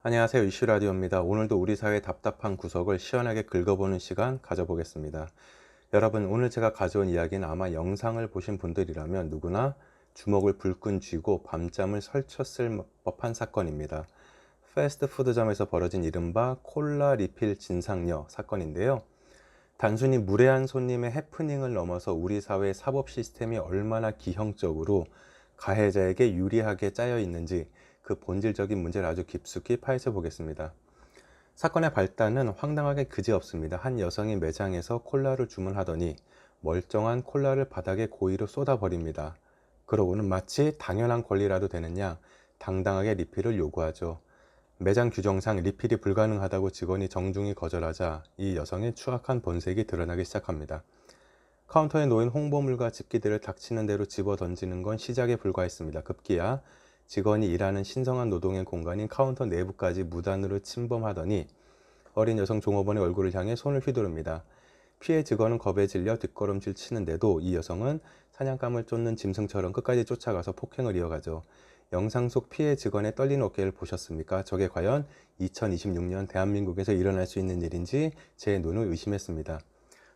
안녕하세요. 이슈라디오입니다. 오늘도 우리 사회의 답답한 구석을 시원하게 긁어보는 시간 가져보겠습니다. 여러분, 오늘 제가 가져온 이야기는 아마 영상을 보신 분들이라면 누구나 주먹을 불끈 쥐고 밤잠을 설쳤을 법한 사건입니다. 패스트푸드점에서 벌어진 이른바 콜라 리필 진상녀 사건인데요. 단순히 무례한 손님의 해프닝을 넘어서 우리 사회의 사법 시스템이 얼마나 기형적으로 가해자에게 유리하게 짜여 있는지 그 본질적인 문제를 아주 깊숙이 파헤쳐 보겠습니다. 사건의 발단은 황당하게 그지없습니다. 한 여성이 매장에서 콜라를 주문하더니 멀쩡한 콜라를 바닥에 고의로 쏟아버립니다. 그러고는 마치 당연한 권리라도 되는 양 당당하게 리필을 요구하죠. 매장 규정상 리필이 불가능하다고 직원이 정중히 거절하자 이 여성의 추악한 본색이 드러나기 시작합니다. 카운터에 놓인 홍보물과 집기들을 닥치는 대로 집어 던지는 건 시작에 불과했습니다. 급기야 직원이 일하는 신성한 노동의 공간인 카운터 내부까지 무단으로 침범하더니 어린 여성 종업원의 얼굴을 향해 손을 휘두릅니다. 피해 직원은 겁에 질려 뒷걸음질 치는데도 이 여성은 사냥감을 쫓는 짐승처럼 끝까지 쫓아가서 폭행을 이어가죠. 영상 속 피해 직원의 떨리는 어깨를 보셨습니까? 저게 과연 2026년 대한민국에서 일어날 수 있는 일인지 제 눈을 의심했습니다.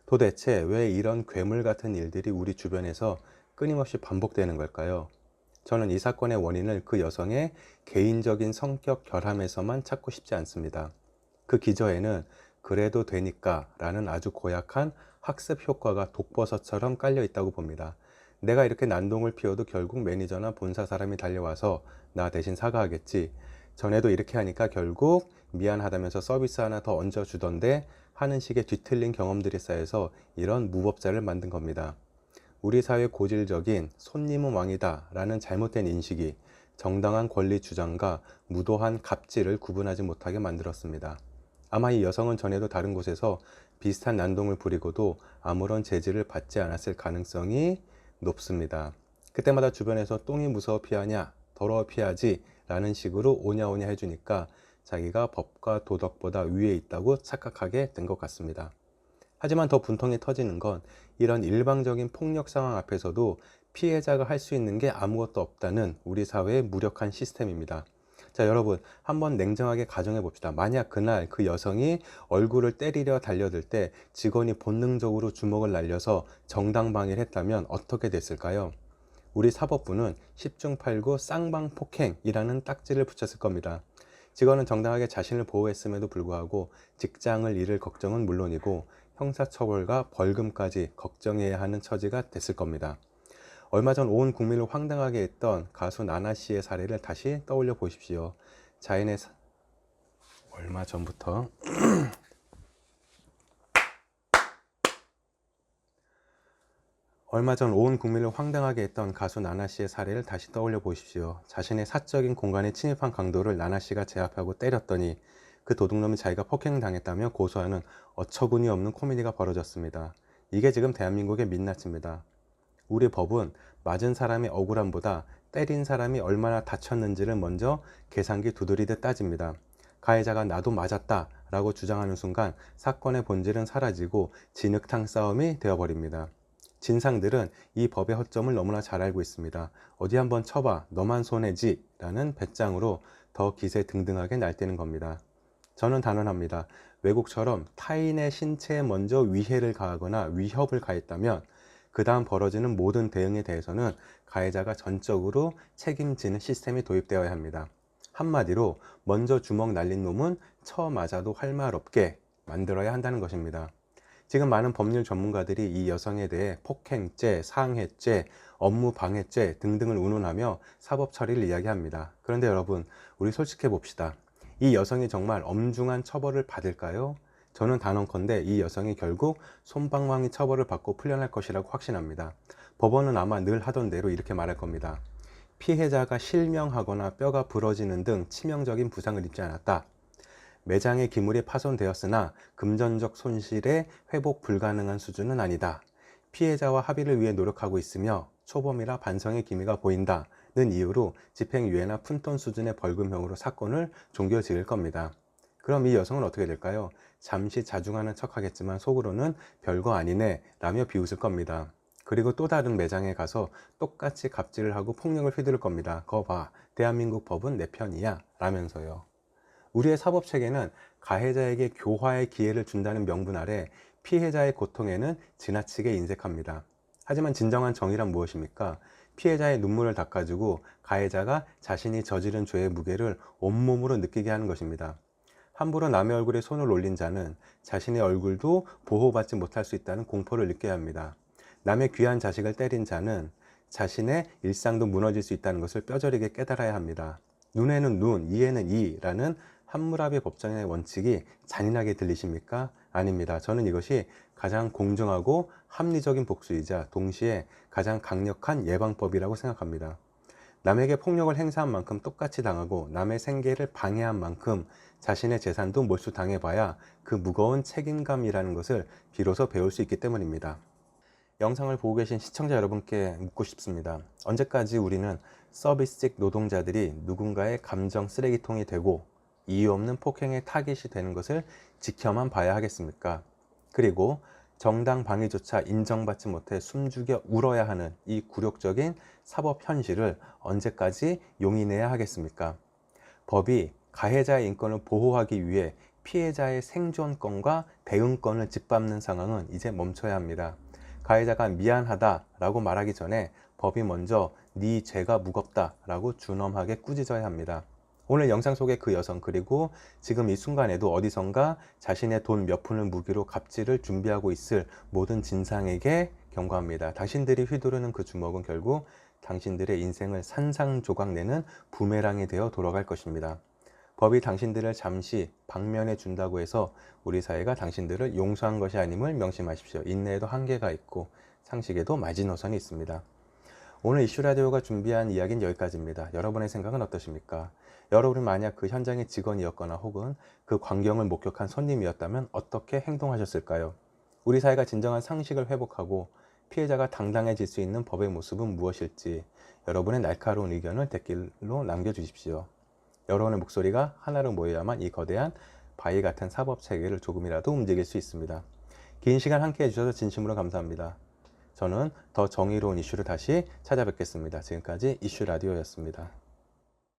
도대체 왜 이런 괴물 같은 일들이 우리 주변에서 끊임없이 반복되는 걸까요? 저는 이 사건의 원인을 그 여성의 개인적인 성격 결함에서만 찾고 싶지 않습니다. 그 기저에는 그래도 되니까 라는 아주 고약한 학습 효과가 독버섯처럼 깔려 있다고 봅니다. 내가 이렇게 난동을 피워도 결국 매니저나 본사 사람이 달려와서 나 대신 사과하겠지. 전에도 이렇게 하니까 결국 미안하다면서 서비스 하나 더 얹어주던데 하는 식의 뒤틀린 경험들이 쌓여서 이런 무법자를 만든 겁니다. 우리 사회 고질적인 손님은 왕이다 라는 잘못된 인식이 정당한 권리 주장과 무도한 갑질을 구분하지 못하게 만들었습니다. 아마 이 여성은 전에도 다른 곳에서 비슷한 난동을 부리고도 아무런 제지를 받지 않았을 가능성이 높습니다. 그때마다 주변에서 똥이 무서워 피하냐, 더러워 피하지 라는 식으로 오냐오냐 해주니까 자기가 법과 도덕보다 위에 있다고 착각하게 된 것 같습니다. 하지만 더 분통이 터지는 건 이런 일방적인 폭력 상황 앞에서도 피해자가 할 수 있는 게 아무것도 없다는 우리 사회의 무력한 시스템입니다. 자, 여러분, 한번 냉정하게 가정해 봅시다. 만약 그날 그 여성이 얼굴을 때리려 달려들 때 직원이 본능적으로 주먹을 날려서 정당방위를 했다면 어떻게 됐을까요? 우리 사법부는 10중 8구 쌍방폭행이라는 딱지를 붙였을 겁니다. 직원은 정당하게 자신을 보호했음에도 불구하고 직장을 잃을 걱정은 물론이고 형사처벌과 벌금까지 걱정해야 하는 처지가 됐을 겁니다. 얼마 전 온 국민을 황당하게 했던 가수 나나 씨의 사례를 다시 떠올려 보십시오. 자인의 얼마 전부터 얼마 전 온 국민을 황당하게 했던 가수 나나 씨의 사례를 다시 떠올려 보십시오. 자신의 사적인 공간에 침입한 강도를 나나 씨가 제압하고 때렸더니 그 도둑놈이 자기가 폭행당했다며 고소하는 어처구니 없는 코미디가 벌어졌습니다. 이게 지금 대한민국의 민낯입니다. 우리 법은 맞은 사람의 억울함보다 때린 사람이 얼마나 다쳤는지를 먼저 계산기 두드리듯 따집니다. 가해자가 나도 맞았다 라고 주장하는 순간 사건의 본질은 사라지고 진흙탕 싸움이 되어버립니다. 진상들은 이 법의 허점을 너무나 잘 알고 있습니다. 어디 한번 쳐봐, 너만 손해지 라는 배짱으로 더 기세등등하게 날뛰는 겁니다. 저는 단언합니다. 외국처럼 타인의 신체에 먼저 위해를 가하거나 위협을 가했다면 그 다음 벌어지는 모든 대응에 대해서는 가해자가 전적으로 책임지는 시스템이 도입되어야 합니다. 한마디로 먼저 주먹 날린 놈은 쳐 맞아도 할 말 없게 만들어야 한다는 것입니다. 지금 많은 법률 전문가들이 이 여성에 대해 폭행죄, 상해죄, 업무방해죄 등등을 운운하며 사법 처리를 이야기합니다. 그런데 여러분, 우리 솔직해 봅시다. 이 여성이 정말 엄중한 처벌을 받을까요? 저는 단언컨대 이 여성이 결국 솜방망이 처벌을 받고 풀려날 것이라고 확신합니다. 법원은 아마 늘 하던 대로 이렇게 말할 겁니다. 피해자가 실명하거나 뼈가 부러지는 등 치명적인 부상을 입지 않았다. 매장의 기물이 파손되었으나 금전적 손실에 회복 불가능한 수준은 아니다. 피해자와 합의를 위해 노력하고 있으며 초범이라 반성의 기미가 보인다는 이유로 집행유예나 푼돈 수준의 벌금형으로 사건을 종결 지을 겁니다. 그럼 이 여성은 어떻게 될까요? 잠시 자중하는 척하겠지만 속으로는 별거 아니네 라며 비웃을 겁니다. 그리고 또 다른 매장에 가서 똑같이 갑질을 하고 폭력을 휘두를 겁니다. 거 봐, 대한민국 법은 내 편이야 라면서요. 우리의 사법체계는 가해자에게 교화의 기회를 준다는 명분 아래 피해자의 고통에는 지나치게 인색합니다. 하지만 진정한 정의란 무엇입니까? 피해자의 눈물을 닦아주고 가해자가 자신이 저지른 죄의 무게를 온몸으로 느끼게 하는 것입니다. 함부로 남의 얼굴에 손을 올린 자는 자신의 얼굴도 보호받지 못할 수 있다는 공포를 느껴야 합니다. 남의 귀한 자식을 때린 자는 자신의 일상도 무너질 수 있다는 것을 뼈저리게 깨달아야 합니다. 눈에는 눈, 이에는 이라는 함무라비 법정의 원칙이 잔인하게 들리십니까? 아닙니다. 저는 이것이 가장 공정하고 합리적인 복수이자 동시에 가장 강력한 예방법이라고 생각합니다. 남에게 폭력을 행사한 만큼 똑같이 당하고 남의 생계를 방해한 만큼 자신의 재산도 몰수당해봐야 그 무거운 책임감이라는 것을 비로소 배울 수 있기 때문입니다. 영상을 보고 계신 시청자 여러분께 묻고 싶습니다. 언제까지 우리는 서비스직 노동자들이 누군가의 감정 쓰레기통이 되고 이유 없는 폭행의 타깃이 되는 것을 지켜만 봐야 하겠습니까? 그리고 정당 방위조차 인정받지 못해 숨죽여 울어야 하는 이 굴욕적인 사법 현실을 언제까지 용인해야 하겠습니까? 법이 가해자의 인권을 보호하기 위해 피해자의 생존권과 대응권을 짓밟는 상황은 이제 멈춰야 합니다. 가해자가 미안하다라고 말하기 전에 법이 먼저 네 죄가 무겁다라고 준엄하게 꾸짖어야 합니다. 오늘 영상 속의 그 여성 그리고 지금 이 순간에도 어디선가 자신의 돈 몇 푼을 무기로 갑질을 준비하고 있을 모든 진상에게 경고합니다. 당신들이 휘두르는 그 주먹은 결국 당신들의 인생을 산산조각 내는 부메랑이 되어 돌아갈 것입니다. 법이 당신들을 잠시 방면해 준다고 해서 우리 사회가 당신들을 용서한 것이 아님을 명심하십시오. 인내에도 한계가 있고 상식에도 마지노선이 있습니다. 오늘 이슈라디오가 준비한 이야기는 여기까지입니다. 여러분의 생각은 어떠십니까? 여러분이 만약 그 현장의 직원이었거나 혹은 그 광경을 목격한 손님이었다면 어떻게 행동하셨을까요? 우리 사회가 진정한 상식을 회복하고 피해자가 당당해질 수 있는 법의 모습은 무엇일지 여러분의 날카로운 의견을 댓글로 남겨주십시오. 여러분의 목소리가 하나로 모여야만 이 거대한 바위 같은 사법 체계를 조금이라도 움직일 수 있습니다. 긴 시간 함께 해주셔서 진심으로 감사합니다. 저는 더 정의로운 이슈를 다시 찾아뵙겠습니다. 지금까지 이슈라디오였습니다.